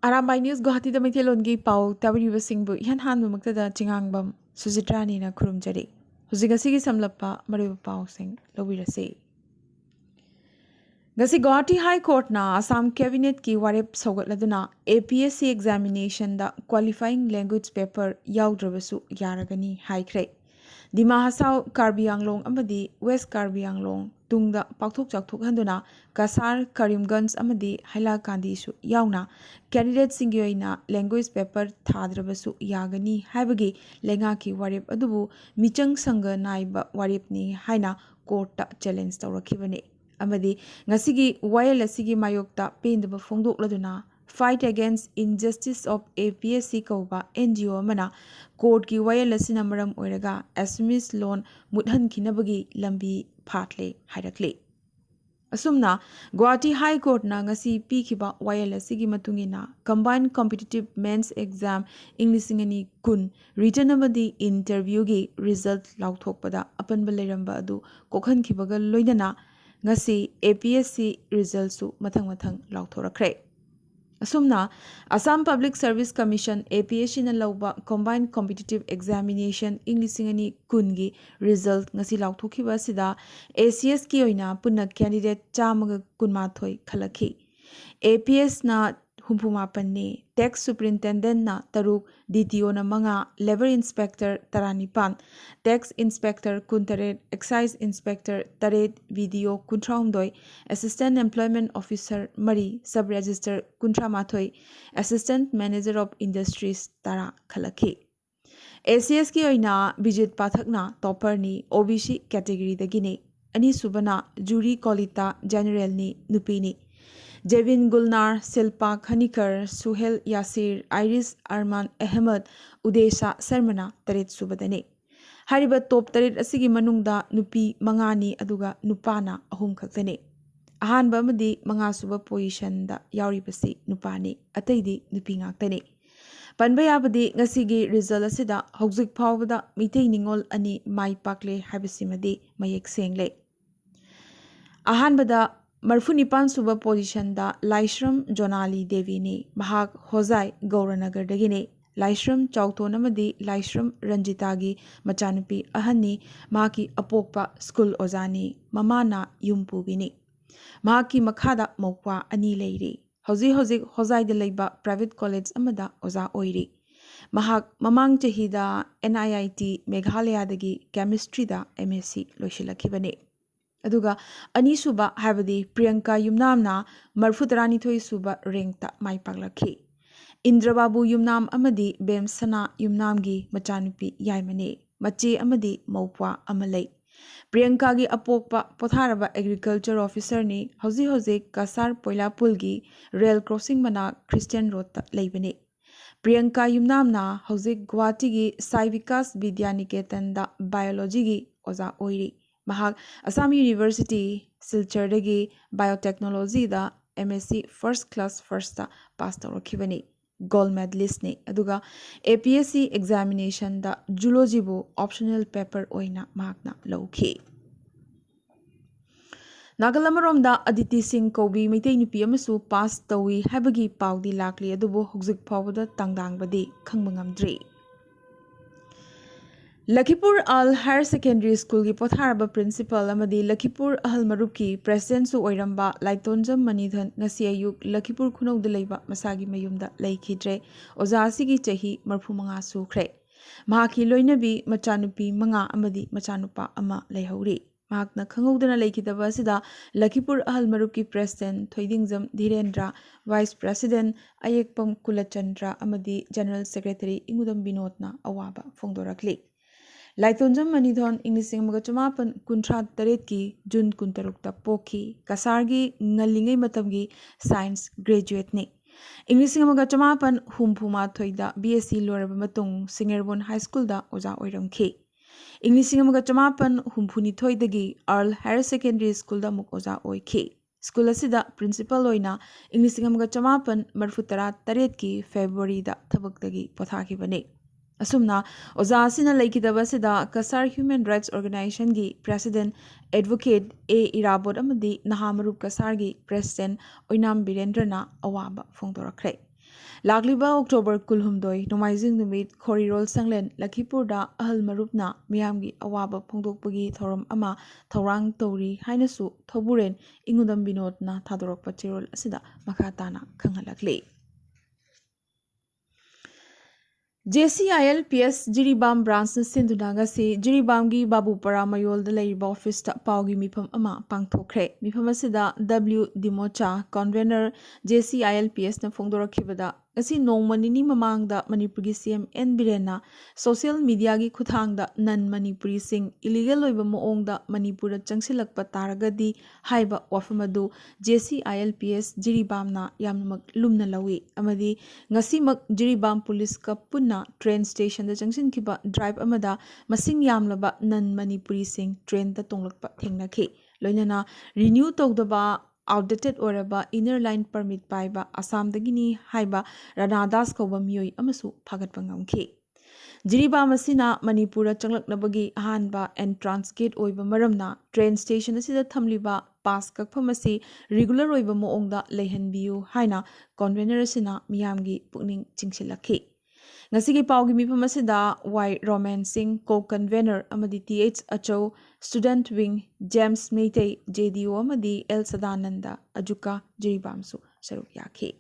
Arambai News Guwahati da Maithelongi pau tabiribasingbu ihan hanbmaktada chingangbam Sujitrani na khurumjari. Hujigasigi samlappa mariba pausing lobirase. Gasi Guwahati High Court na Assam Cabinet ki warep sogatladuna APSC examination da qualifying language paper yaudраbasu yaragani haikhre. Dima Hasau Karbi Anglong amadi West Karbi Anglong tungda pakthok chakthok handuna Kasar Karimganj amadi Hailakandi su yauna candidate singi oina language paper thadrabasu yagani haibagi lenga ki warep adubu michang sanga naiba warep ni haina court ta challenge tawrakhibane amadi ngasigi wayel asigi mayokta pendaba phongdokladuna Fight Against Injustice of APSC Kauba NGO Mana Court ki wayel asina maram oiraga Assamese loan mudhan kinabagi lambi phatle hairakle Asumna Guwahati High Court na ngasi pikhiba wayel asigi matungina Combined Competitive Men's Exam English ngani kun written amadi interview gi result lauthokpada apanba leramba adu kokhan khibaga loinana ngasi APSC result su mathang lauthorakre Asumna Assam Public Service Commission APSC na lauba Combined Competitive Examination English ngani kungi result ngasi lauthokhiba sida ACS ki oina punna candidate chamaga kunmathoi khalakhi APS na humpumapanni Tax Superintendent na taruk DTO na mga Labor Inspector taranipan Tax Inspector kuntaret Excise Inspector taret Video kuntraumdoi Assistant Employment Officer mari Sub Register kuntramathoi Assistant Manager of Industries tara khalakhi ACS ki oina Bijit Pathakna topper ni OBC category dagini ani subana Jury Kolita General ni nupini Jevin Gulnar, Silpa Khanikar, Suhel Yasir, Iris Arman Ahmed, Udesha Sarmana, Tarit Subadane. Hariba top tarit asigi manungda nupi mangani aduga nupana ahum khaktane. Ahanba amadi manga suba position da yauribasi nupani ataidi nupi ngaktane. Panba yabadi ngasigi result asida hauzik phawbada mitei ningol ani mai pakle habisimadi mayek sengle. Ahanbada Marfunipan suba position da Laishram Jonali Devi ni Mahak Hozai Gauranagar dagine Laishram Chautonamadi Laishram Ranjitagi Machanupi Ahani Maki Apokpa School Ozani Mamana Yumpubini Maki Makhada Mokwa Ani Leiri Hozik Hozai de Leiba Private College Amada Oza Oiri Mahak Mamang Chahida NIIT Meghalaya dagi Chemistry da MSc Loishilakibane Aduga Anisuba Havadi Priyanka Yumnamna Marfutarani Thoi Suba Rengta Mai Paglakhi Indrababu Yumnam Amadi Bem Sana Yumnamgi Machanupi Yaimane Machi Amadi Maupwa Amalei Priyanka gi Apokpa Potharaba Agriculture Officer ni Hozi Kasar Poila Pulgi Rail Crossing Mana Christian Road Leibane Priyanka Yumnamna Hozi Guwahati gi Sai Vikas Vidyaniketan da Biology gi Oza Oiri Mahak Assam University Silchar dagi Biotechnology da MSc First Class First da pass tawrakhibani gold medalist ni aduga APSC examination da Zoology bu optional paper oina mahakna lawkhi Nagalamarom da Aditi Singh Kobi Meitei nupi amasu pass tawi habagi pawdi lakli adubu hugzik phawda tangdangbadi khangba ngamdri Lakhipur Al Higher Secondary School ki Potharaba Principal amadi Lakhipur Ahal Marup ki President su oiramba Laitonjam Manidhan ngasi ayuk Lakhipur khunau de leiba masagi mayumda laikhidre oza asigi chahi marphu manga sukhre mahaki loinabi machanupi manga amadi machanupa ama leihauri mahakna khangudana laikhidaba sida Lakhipur Ahal Marup ki President Thoidingjam Dhirendra Vice President Ayekpam Kulachandra amadi General Secretary Ingudam Binodna awaba phongdorakli Laitonjam Manidhon English Magachamapan Kuntra Taretki Jun Kuntarukta Poki Kasargi Ngalingai Matamgi Science Graduate ni English Magachamapan Humpuma Thoida BSc Lorabamatung Singerbon High School da Oza Oiramki English Magachamapan Humpuni Thoidagi Earl Higher Secondary School da Muk Oza Oiki School asida Principal Oina English Magachamapan Marfutara Taretki February da Thabakdagi Pothaki Bane Asumna Oza Asina Laikidaba Sida Kasar Human Rights Organization gi President Advocate A Irabod Amadi Nahamarup Kasar gi President Oinam Birendrana Awaba Phongdorakre Lagliba October kulhumdoi nomaizing numit khorirol sanglen Lakhipurda ahal marupna miyamgi awaba phongdokpagi thoram ama thorang tori hainasu thoburen ingudam binodna thadorokpa chirol asida makha tana khanghalakle. JCILPS Jiribam branch na sinduna si Jiribamgi Babupara mayol da laiba office ta paugi mifam ama pangthokre mifam asida W Dimocha convener JCILPS na phongdorakhibada asi nongmanini mamangda Manipuri CM N Birena social media gi khuthangda nan Manipuri sing illegal oiba moongda Manipura changsilakpa taragadi haiba wafamadu JCILPS Jiribamna yamnak lumna lawi amadi ngasimak Jiribam police ka punna train station da junction kiba drive amada masing yamlaba nan Manipuri sing train da tonglakpa thengnakhi loinana renew tawdaba outdated oraba inner line permit paiba Assam dagini haiba Ranadas kauba miyoi amasu phagatpa ngamkhi Jiribam asina Manipura changlaknabagi ahanba entrance gate oiba maramna train station asida thamliba pass kakpham asi regular oiba moongda leihanbiu haina convener asina miyamgi pukning chingsilakhi Ngasigi paugi mifam asida Y Roman Singh co-convener amadi TH Achau student wing James Meitei JDO amadi L Sadananda Ajuka Jiribamsu saruk yakhi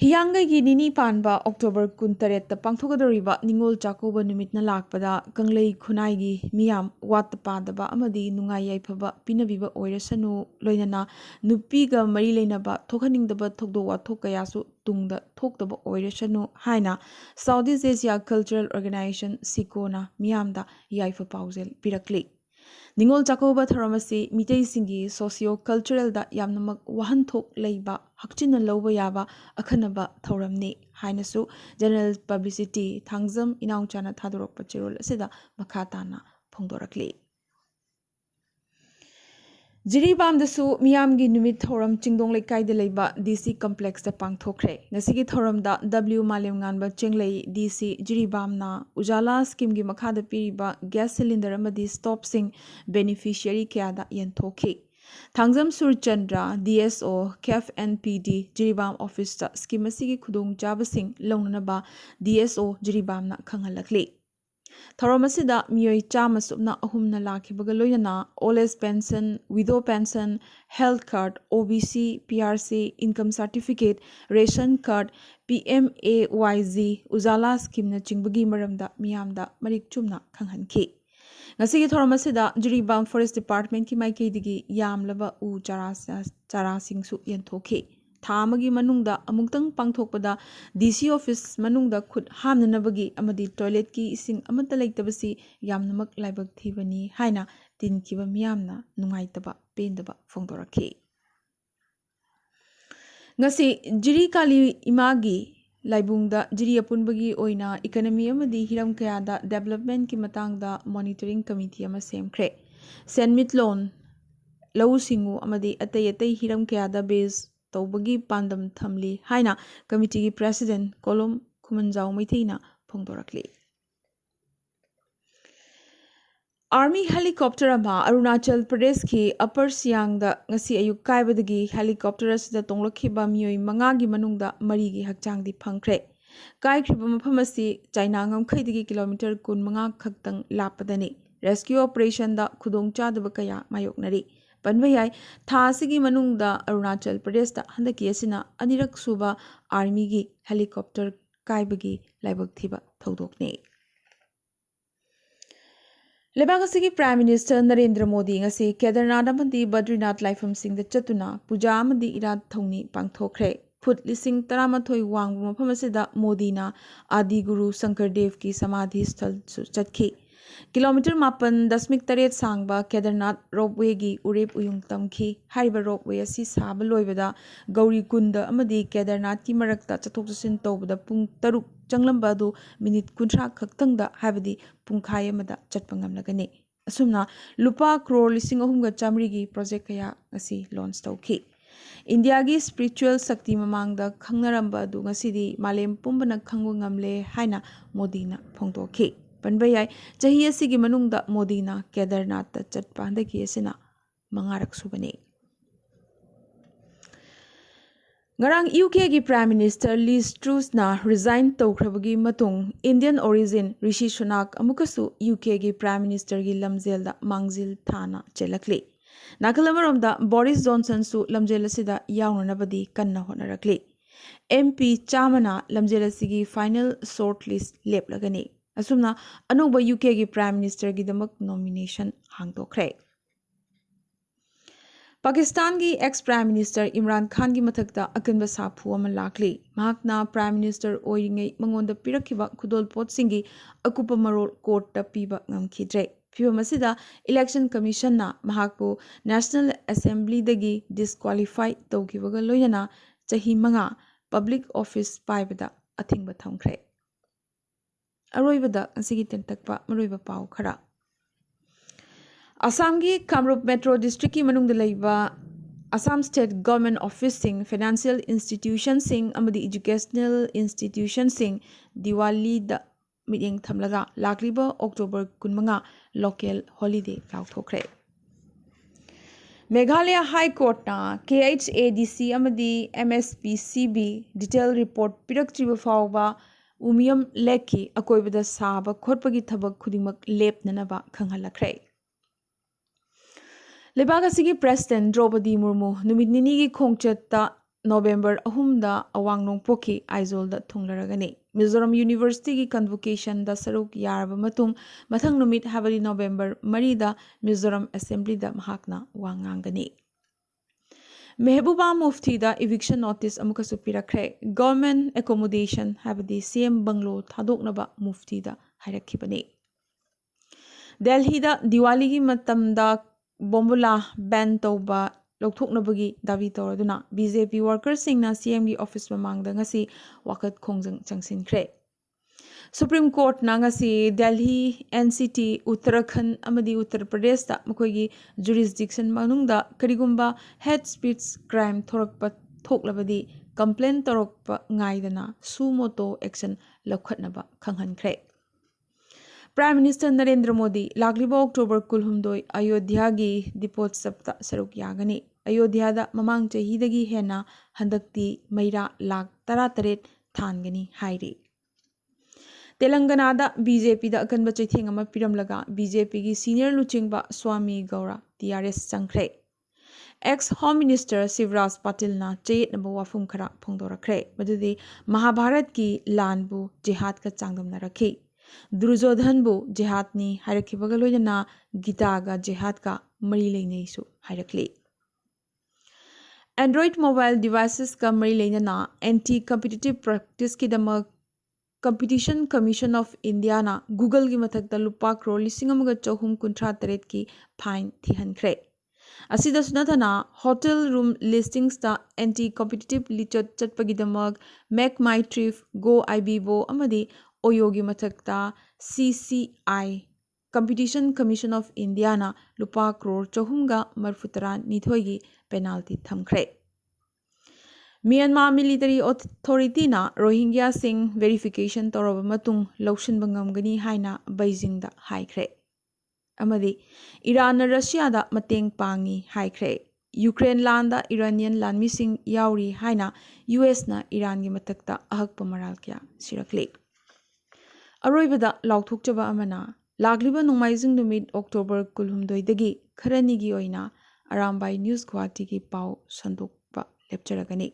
Hiyangai gi nini panba October 28 pangthogadoriba Ningol Chakoba numitna lakpada Kanglei Khunai gi miyam wat padaba amadi nungai yaifaba pinabiba oirasanu loinana nupiga mari leinaba thokhaningdaba thokdo wathok kayasu tungda thokdaba oirasanu haina Southeast Asia Cultural Organization Sikona miyamda yaifa pauzel pirakli Ningol Chakoba Tharamasi Mitei Singi socio cultural da yamnamak wahanthok leiba hakchina loba yaba akhanaba thoramni hainasu general publicity thangzam inauchana thadorokpa chirol asida makhatana phongdorakli Jiribam dasu miyamgi numit thoram chingdong lekai de leiba DC complex da pangthokre ngasigi thoram da W Malem nganba chenglei DC Jiribam na Ujala scheme gi makhada piriba gas cylinder amadi stop sing beneficiary kya da yentokhi Thangzam Surchandra DSO KFNPD Jiribam office da scheme asigi khudong jabasing longnaba DSO Jiribam na khanghalakli Thoramasida miyoi chama subna ahumna lakhibaga loyana old age pension, widow pension, health card, OBC, PRC, income certificate, ration card, PMAYZ, Ujala scheme na chingbagi maramda miyamda marik chumna khanghanki. Ngasigi thoramasida Jiribam Forest Department ki maikaidigi yamlaba u charasingsu yentokhi. Thamagi manungda amungtang pangthokpada DC office manungda khut hamnanabagi amadi toilet ki ising amata leitabasi yamnamak laibak thibani haina tinkiba miyamna nungaitaba pendaba phongdorakhi ngasi jiri kali imagi laibungda jiri apunbagi oina economy amadi hiram kayada development ki matangda monitoring committee ama semkhre senmit loan lau singu amadi atay hiram kayada base tawbagi pandam thamli haina committee ki president kolom khumanjau maithina phongdorakli Army helicopter ama Arunachal Pradesh ki Upper Siang da ngasi ayuk kaibadagi helicopter asida tonglakhiba miyoi mangagi manungda marigi hakchangdi phangkhre kaikhriba mafam asi China ngamkhaidagi kilometer 15 khaktang lapadani rescue operation da khudongchadaba kaya mayoknari Panbayai Thasigi Manungda Arunachal Pradesh da handaki asina anirak suba army gi helicopter kaibagi laibak thiba thodokne Lebagasigi Prime Minister Narendra Modi ngasi Kedarnath amadi Badrinath laifam singda chatuna puja amadi irat thongni pangthokre Phut lising 13 wangbu mafam asida Modi na Adi Guru Shankar Dev ki samadhi sthal chatki Kilometer 8.8 sangba Kedarnath roadway gi urep uyung tamki hariba roadway asi saba loibada Gauri Kunda amadi Kedarnath ki marakta chathok chasin tawbada pung 3 changlamba adu minute 30 khaktangda habadi pungkhai amada chatpa ngamlagani asumna lupa crore lising 3 gi project kaya asi launch tawki India gi spiritual sakti mamangda khangnaramba adu ngasidi malem pumbana khangwa ngamle haina Modi na phongdokhi Panbayai chahi asigi manungda Modi na Kedarnath ta chatpa handaki asina mangarak subane Ngarang UK gi Prime Minister Liz Truss na resign tawkhrabagi matung Indian origin Rishi Sunak amukasu UK gi Prime Minister gi lamjel da mangzil thana chelakli. Nakalamaramda Boris Johnson su lamjel asida yawnanabadi kanna honarakli. MP chamana lamjel asigi final shortlist leplagani. Asumna anuba UK gi Prime Minister gi damak nomination hangdokre. Pakistan ki ex-Prime Minister Imran Khan ki mathakta akanba saphu ama lakli. Mahakna Prime Minister oiringai mangonda pirakiba khudol pot singi akupa marol court ta piba ngamkhidre. Piba masida Election Commission na mahakpu National Assembly dagi disqualify tawkibaga loyana chahi manga public office paibada athingba thamkhre. Aroibada asigi tentakpa maroiba pau khara. Assam ki Kamrup Metro District ki manung dalaiba Assam State Government Office sing Financial Institution sing amadi Educational Institution sing Diwali da meeting thamlaga lakliba October kunmanga local holiday lauthokre. Meghalaya High Court na KHADC amadi MSPCB detail report piraktriba fawba Umiyam Leki akoibada saba khotpagi thabak khudingmak lepnanaba khanghalakre. Lebagasi President Draupadi Murmu numit nini gi khongchat November 3 da awang nongpoki aizol da thunglaragani. Mizoram University gi convocation da saruk yaraba matung mathang numit habari November 3 da Mizoram Assembly da mahakna wangangani. Mehbuba Mufti da eviction notice amukasu pirakre. Government accommodation habadi CM Banglo thadoknaba Mufti da hairakibani. Delhi da Diwali gi matam da Bombula ban tawba lokthoknabagi davi tawraduna BJP workers singna CM gi office mamangda ngasi wakat khongjang changsinkhre. Supreme Court na ngasi Delhi NCT Uttarakhand amadi Uttar Pradesh da makoigi jurisdiction manungda karigumba hate speech crime thorakpa thoklabadi complaint torokpa ngaidana sumoto action lokhatnaba khanghankre. Prime Minister Narendra Modi lakliba October kulhumdoi Ayodhya gi dipot sapta saruk yagani. Ayodhya da mamang chahidagi hena handakti maira lak tarataret thangani hairi. Telangana da BJP da akanba chaithengama piramlaga BJP gi senior luchingba Swami Gaura TRS changkhre. Ex-Home Minister Shivraj Patil na chayet naba wafum khara phongdorakre. Madudi Mahabharat ki lanbu jihad ka changdamna rakhi. Durjodhan bu jihad ni hairakhibaga loyana Gita ga jihad ka mari leinei su hairakli. Android mobile devices ka mari leina anti-competitive practice ki damak Competition Commission of India na Google gi mathakta lupa crore 1938 ki fine thihankre. Asida sunathana hotel room listings ta anti-competitive lichot chatpagi damak Make My Trip Go Ibibo amadi Oyogi mathakta CCI Competition Commission of India na lupa crore chahumga marfutara nithoigi penalty thamkhre. Myanmar Military Authority na Rohingya sing verification toraba matung laushin bangamgani haina Beijing da haikhre. Amadi Iran na Russia da mateng pangi haikhre. Ukraine land da Iranian land missing yauri haina US na Iran gi matakta ahakpa maral kya sirakle. Aroibada lauthokchaba amana lagliba nongmaijing numit October kulhumdoi dagi kharani gi oina Arambai News Guwahati gi pau sandokpa lepcharagani.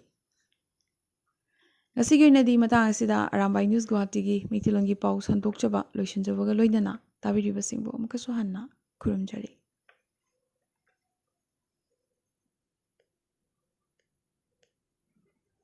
Ngasigi oinadi matang asida Arambai News Guwahati gi mitilon gi pau sandokchaba loisinjabaga loinana tabiriba singbo amakasu hanna kurumjari.